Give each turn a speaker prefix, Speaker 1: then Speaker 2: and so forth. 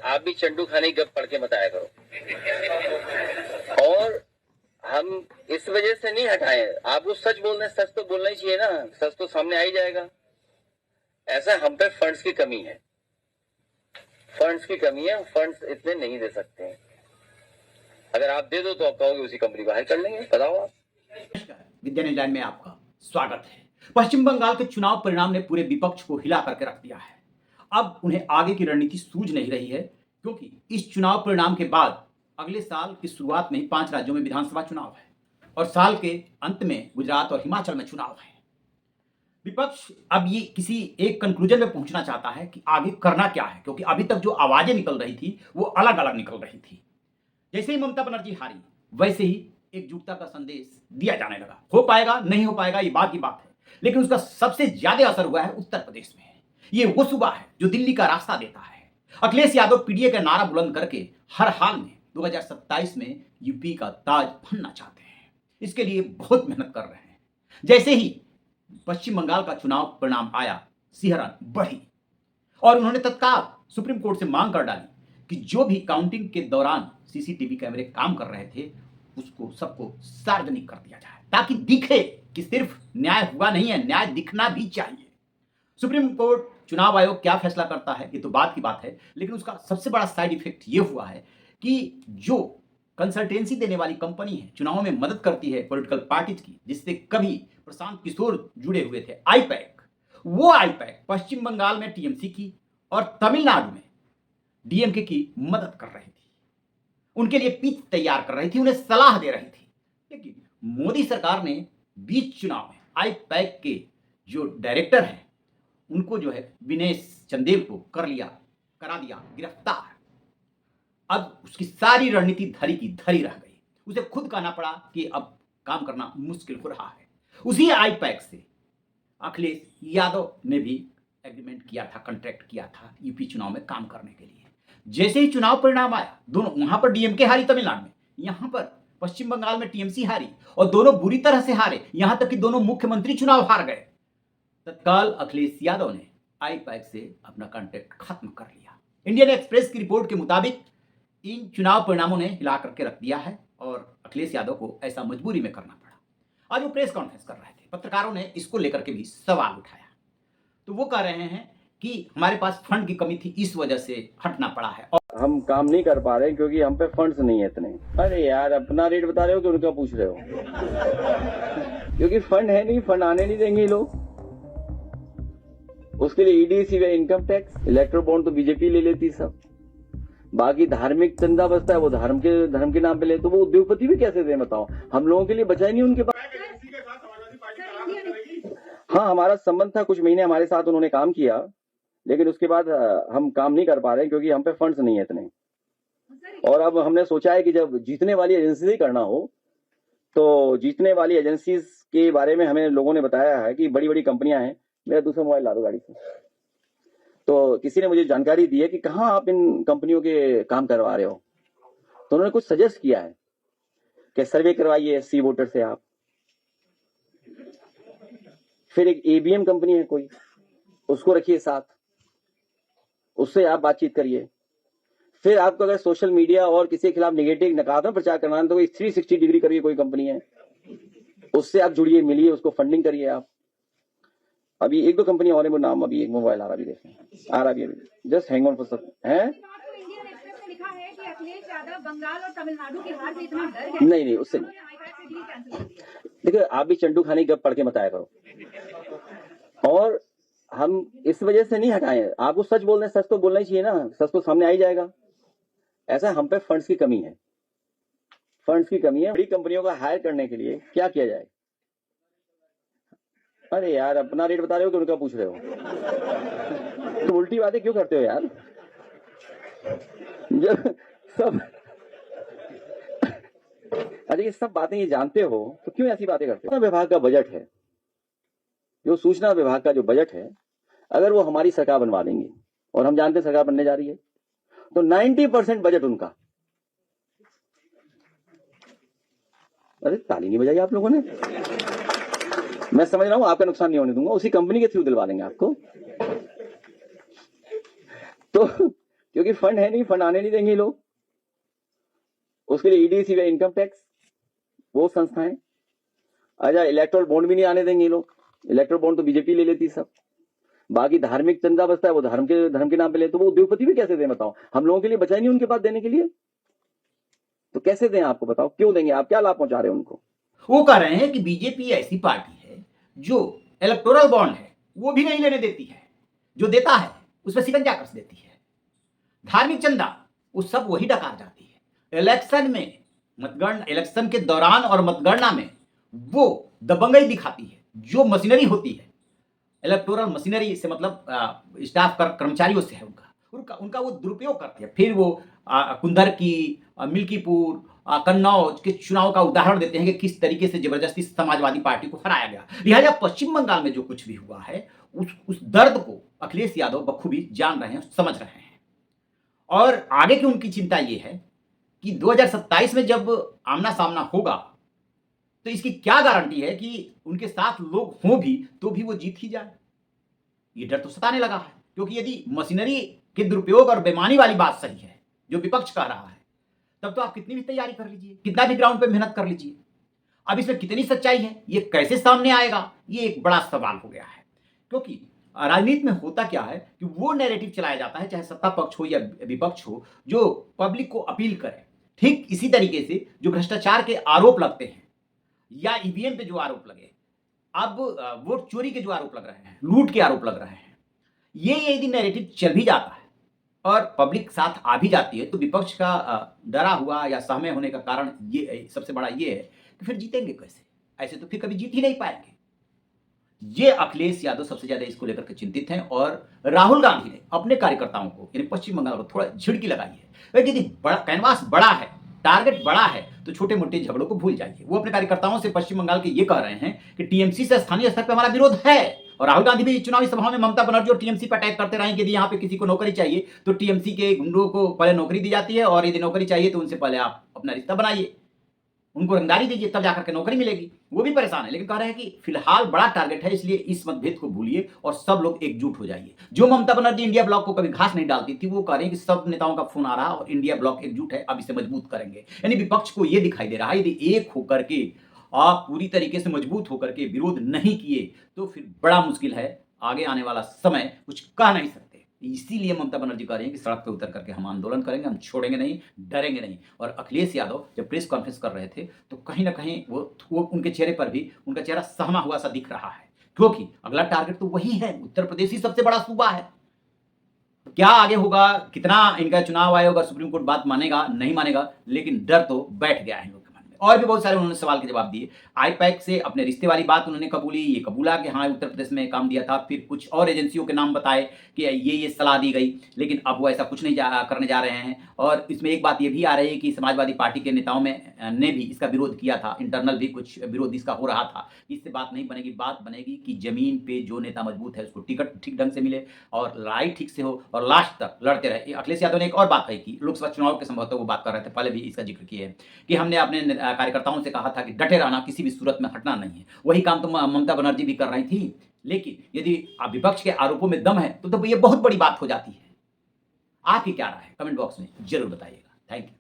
Speaker 1: आप भी चंडू खाने की गप पढ़ के बताया करो। और हम इस वजह से नहीं हटाए, आपको सच बोलना है, सच तो बोलना ही चाहिए ना, सच तो सामने आ ही जाएगा। ऐसा हम पे फंड्स की कमी है, फंड्स इतने नहीं दे सकते हैं। अगर आप दे दो तो आप कहोगे उसी कंपनी बाहर कर लेंगे। बताओ आप।
Speaker 2: विद्या न्यूज़ लाइन में आपका स्वागत है। पश्चिम बंगाल के चुनाव परिणाम ने पूरे विपक्ष को हिला करके रख दिया है। अब उन्हें आगे की रणनीति सूझ नहीं रही है, क्योंकि इस चुनाव परिणाम के बाद अगले साल की शुरुआत में ही 5 राज्यों में विधानसभा चुनाव है और साल के अंत में गुजरात और हिमाचल में चुनाव है। विपक्ष अब ये किसी एक कंक्लूजन में पहुंचना चाहता है कि आगे करना क्या है, क्योंकि अभी तक जो आवाजें निकल रही थी वो अलग अलग निकल रही थी। जैसे ही ममता बनर्जी हारी, वैसे ही एकजुटता का संदेश दिया जाने लगा। हो पाएगा नहीं हो पाएगा ये बात की बात है, लेकिन उसका सबसे ज्यादा असर हुआ है उत्तर प्रदेश में। ये वो सूबा है जो दिल्ली का रास्ता देता है। अखिलेश यादव पीडीए का नारा बुलंद करके हर हाल में 2027 में यूपी का ताज बनना चाहते हैं। इसके लिए बहुत मेहनत कर रहे हैं। जैसे ही पश्चिम बंगाल का चुनाव परिणाम आया, सिहरन बढ़ी और उन्होंने तत्काल सुप्रीम कोर्ट से मांग कर डाली कि जो भी काउंटिंग के दौरान सीसीटीवी कैमरे काम कर रहे थे उसको सबको सार्वजनिक कर दिया जाए, ताकि दिखे कि सिर्फ न्याय हुआ नहीं है, न्याय दिखना भी चाहिए। सुप्रीम कोर्ट चुनाव आयोग क्या फैसला करता है ये तो बात की बात है, लेकिन उसका सबसे बड़ा साइड इफेक्ट ये हुआ है कि जो कंसल्टेंसी देने वाली कंपनी है, चुनाव में मदद करती है पॉलिटिकल पार्टीज की, जिससे कभी प्रशांत किशोर जुड़े हुए थे, आईपैक, वो आईपैक पश्चिम बंगाल में टीएमसी की और तमिलनाडु में डीएमके की मदद कर रही थी। उनके लिए पिच तैयार कर रही थी, उन्हें सलाह दे रही थी। लेकिन मोदी सरकार ने बीच चुनाव में आईपैक के जो डायरेक्टर हैं उनको जो है विनेश चंदेल को करा दिया गिरफ्तार। अब उसकी सारी रणनीति धरी की धरी रह गई। उसे खुद कहना पड़ा कि अब काम करना मुश्किल हो रहा है। उसी आईपैक से अखिलेश यादव ने भी एग्रीमेंट किया था, कॉन्ट्रैक्ट किया था यूपी चुनाव में काम करने के लिए। जैसे ही चुनाव परिणाम आया, दोनों, वहां पर डीएमके हारी तमिलनाडु में, यहां पर पश्चिम बंगाल में टीएमसी हारी और दोनों बुरी तरह से हारे, यहां तक कि दोनों मुख्यमंत्री चुनाव हार गए। तत्काल अखिलेश यादव ने आईपैक से अपना कॉन्ट्रैक्ट खत्म कर लिया। इंडियन एक्सप्रेस की रिपोर्ट के मुताबिक इन चुनाव परिणामों ने हिला करके रख दिया है और अखिलेश यादव को ऐसा मजबूरी में करना पड़ा। आज वो प्रेस कॉन्फ्रेंस कर रहे थे, पत्रकारों ने इसको लेकर के भी सवाल उठाया। तो वो कह रहे हैं कि हमारे पास फंड की कमी थी, इस वजह से हटना पड़ा है और
Speaker 1: हम काम नहीं कर पा रहे क्योंकि हम पे फंड्स नहीं है इतने। अरे यार, अपना रेट बता रहे हो कि उनका पूछ रहे हो? क्योंकि फंड है नहीं, फंड आने नहीं देंगे लोग। उसके लिए ED, CBI, income tax, electro bond तो बीजेपी ले लेती सब। बाकी धार्मिक चंदा बचता है, वो धर्म के नाम पे ले, तो वो उद्योगपति भी कैसे दे बताओ? हम लोगों के लिए बचा ही नहीं उनके पास। हाँ, हमारा संबंध था, कुछ महीने हमारे साथ उन्होंने काम किया, लेकिन उसके बाद हम काम नहीं कर पा रहे क्योंकि हम पे फंड्स नहीं है इतने। और अब हमने सोचा है कि जब जीतने वाली एजेंसी से करना हो, तो जीतने वाली एजेंसीज के बारे में हमें लोगों ने बताया है कि बड़ी बड़ी कंपनियां हैं। मेरा दूसरा मोबाइल ला दो गाड़ी से। तो किसी ने मुझे जानकारी दी है कि कहाँ आप इन कंपनियों के काम करवा रहे हो, तो उन्होंने कुछ सजेस्ट किया है कि सर्वे करवाइए एससी वोटर से आप। फिर एक एबीएम कंपनी है कोई, उसको रखिए साथ, उससे आप बातचीत करिए। फिर आपको अगर सोशल मीडिया और किसी के खिलाफ नेगेटिव नकारात्मक प्रचार करना है तो कोई 360 डिग्री करिए, कोई कंपनी है, उससे आप जुड़िए, मिलिए, उसको फंडिंग करिए आप। अभी एक दो कंपनी और है, वो नाम अभी एक मोबाइल आ रहा, अभी देखें आ रहा भी, अभी जस्ट हैंग ऑन फॉर सब है। नहीं, उससे नहीं। देखिए, आप भी चंडू खाने की गप पढ़ के बताया करो। और हम इस वजह से नहीं हटाए, आपको सच बोलना है, सच तो बोलना ही चाहिए ना, सच तो सामने आ ही जाएगा। ऐसा हम पे फंड्स की कमी है, बड़ी कंपनियों को हायर करने के लिए क्या किया जाए? अरे यार, अपना रेट बता रहे हो कि उनका पूछ रहे हो? तो उल्टी बातें क्यों करते हो यार? जब सब अरे ये सब बातें ये जानते हो तो क्यों ऐसी बातें करते हो? विभाग का बजट है, जो सूचना विभाग का जो बजट है, अगर वो हमारी सरकार बनवा देंगे, और हम जानते हैं सरकार बनने जा रही है, तो 90% बजट उनका। अरे ताली नहीं बजाई आप लोगों ने। मैं समझ रहा हूं आपका नुकसान नहीं होने दूंगा, उसी कंपनी के थ्रू दिलवा देंगे आपको। तो क्योंकि फंड है नहीं, फंड आने नहीं देंगे लोग। उसके लिए ईडी, सीबीआई, इनकम टैक्स, वो संस्थाएं। अच्छा, इलेक्ट्रल बॉन्ड भी नहीं आने देंगे लोग। इलेक्ट्रल बॉन्ड तो बीजेपी ले लेती सब। बाकी धार्मिक चंदा बचता है, वो धर्म के नाम पे ले, तो वो उद्योगपति भी कैसे दें बताओ? हम लोगों के लिए बचा ही नहीं उनके पास देने के लिए, तो कैसे दें आपको बताओ? क्यों देंगे? आप क्या लाभ पहुंचा रहे हो उनको?
Speaker 2: वो कह रहे हैं कि बीजेपी ऐसी पार्टी है जो इलेक्टोरल बॉन्ड है वो भी नहीं लेने देती है, जो देता है उसमें शिकंजा कस देती है। धार्मिक चंदा वो सब वही डकार जाती है। इलेक्शन में मतगणना, इलेक्शन के दौरान और मतगणना में वो दबंगई दिखाती है। जो मशीनरी होती है, इलेक्टोरल मशीनरी से मतलब स्टाफ कर्मचारियों से है उनका वो दुरुपयोग करती है। फिर वो कुंदर की, मिल्कीपुर, कन्नौज के चुनाव का उदाहरण देते हैं कि किस तरीके से जबरदस्ती समाजवादी पार्टी को हराया गया। लिहाजा पश्चिम बंगाल में जो कुछ भी हुआ है उस दर्द को अखिलेश यादव बखूबी जान रहे हैं, समझ रहे हैं। और आगे की उनकी चिंता ये है कि 2027 में जब आमना सामना होगा तो इसकी क्या गारंटी है कि उनके साथ लोग हों भी तो भी वो जीत ही जाए। ये डर तो सताने लगा है, क्योंकि यदि मशीनरी के दुरुपयोग और बेईमानी वाली बात सही है जो विपक्ष कह रहा है, तब तो आप कितनी भी तैयारी कर लीजिए, कितना भी ग्राउंड पे मेहनत कर लीजिए, अब इसमें कितनी सच्चाई है, ये कैसे सामने आएगा, ये एक बड़ा सवाल हो गया है। क्योंकि राजनीति में होता क्या है कि वो नैरेटिव चलाया जाता है, चाहे सत्ता पक्ष हो या विपक्ष हो, जो पब्लिक को अपील करे। ठीक इसी तरीके से जो भ्रष्टाचार के आरोप लगते हैं या ईवीएम पे जो आरोप लगे, अब वोट चोरी के जो आरोप लग रहे हैं, लूट के आरोप लग रहे हैं, ये यदि नैरेटिव चल भी जाता है और पब्लिक साथ आ भी जाती है, तो विपक्ष का डरा हुआ या सहमे होने का कारण ये सबसे बड़ा ये है कि फिर जीतेंगे कैसे? ऐसे तो फिर कभी जीत ही नहीं पाएंगे। ये अखिलेश यादव सबसे ज्यादा इसको लेकर के चिंतित हैं। और राहुल गांधी ने अपने कार्यकर्ताओं को, यानी पश्चिम बंगाल को थोड़ा झिड़की लगाई है। यदि बड़ा कैनवास बड़ा है, टारगेट बड़ा है, तो छोटे मोटे झगड़ों को भूल जाइए। वो अपने कार्यकर्ताओं से पश्चिम बंगाल के ये कह रहे हैं कि टीएमसी से स्थानीय स्तर पर हमारा विरोध है। और राहुल गांधी भी चुनावी सभाओं में ममता बनर्जी और टीएमसी पर अटैक करते रहे कि यदि यहाँ पे किसी को नौकरी चाहिए तो टीएमसी के गुंडों को पहले नौकरी दी जाती है, और यदि नौकरी चाहिए तो उनसे पहले आप अपना रिश्ता बनाइए, उनको रंगदारी दीजिए, तब जाकर के नौकरी मिलेगी। वो भी परेशान है, लेकिन कह रहे हैं कि फिलहाल बड़ा टारगेट है, इसलिए इस मतभेद को भूलिए और सब लोग एकजुट हो जाइए। जो ममता बनर्जी इंडिया ब्लॉक को कभी घास नहीं डालती थी, वो कह रहे हैं कि सब नेताओं का फोन आ रहा और इंडिया ब्लॉक एकजुट है, अब इसे मजबूत करेंगे। यानी विपक्ष को यह दिखाई दे रहा है यदि एक होकर के आप पूरी तरीके से मजबूत होकर के विरोध नहीं किए तो फिर बड़ा मुश्किल है, आगे आने वाला समय कुछ कह नहीं सकते। इसीलिए ममता बनर्जी कह रही हैं कि सड़क पे उतर करके हम आंदोलन करेंगे, हम छोड़ेंगे नहीं, डरेंगे नहीं। और अखिलेश यादव जब प्रेस कॉन्फ्रेंस कर रहे थे तो कहीं ना कहीं वो उनके चेहरे पर भी उनका चेहरा सहमा हुआ सा दिख रहा है, क्योंकि अगला टारगेट तो वही है। उत्तर प्रदेश ही सबसे बड़ा सूबा है। क्या आगे होगा, कितना इनका चुनाव आयोग और सुप्रीम कोर्ट बात मानेगा नहीं मानेगा, लेकिन डर तो बैठ गया है इन लोग के मन में। और भी बहुत सारे उन्होंने सवाल के जवाब दिए। आईपैक से अपने रिश्ते वाली बात उन्होंने कबूली, ये कबूला कि हाँ उत्तर प्रदेश में काम दिया था। फिर कुछ और एजेंसियों के नाम बताए कि ये सलाह दी गई, लेकिन अब वो ऐसा कुछ नहीं करने जा रहे हैं। और इसमें एक बात ये भी आ रही है कि समाजवादी पार्टी के नेताओं में ने भी इसका विरोध किया था, इंटरनल भी कुछ विरोध इसका हो रहा था। इससे बात नहीं बनेगी, बात बनेगी कि जमीन पे जो नेता मजबूत है उसको टिकट ठीक ढंग से मिले और लड़ाई ठीक से हो और लास्ट तक लड़ते रहे। अखिलेश यादव ने एक और बात कही कि लोकसभा चुनाव के संभवतः वो बात कर रहे थे, पहले भी इसका जिक्र किया है कि हमने अपने कार्यकर्ताओं से कहा था कि डटे रहना, किसी भी सूरत में हटना नहीं है। वही काम तो ममता बनर्जी भी कर रही थी। लेकिन यदि विपक्ष के आरोपों में दम है तो ये बहुत बड़ी बात हो जाती है। आपकी क्या राय है? कमेंट बॉक्स में जरूर बताइएगा। Thank you.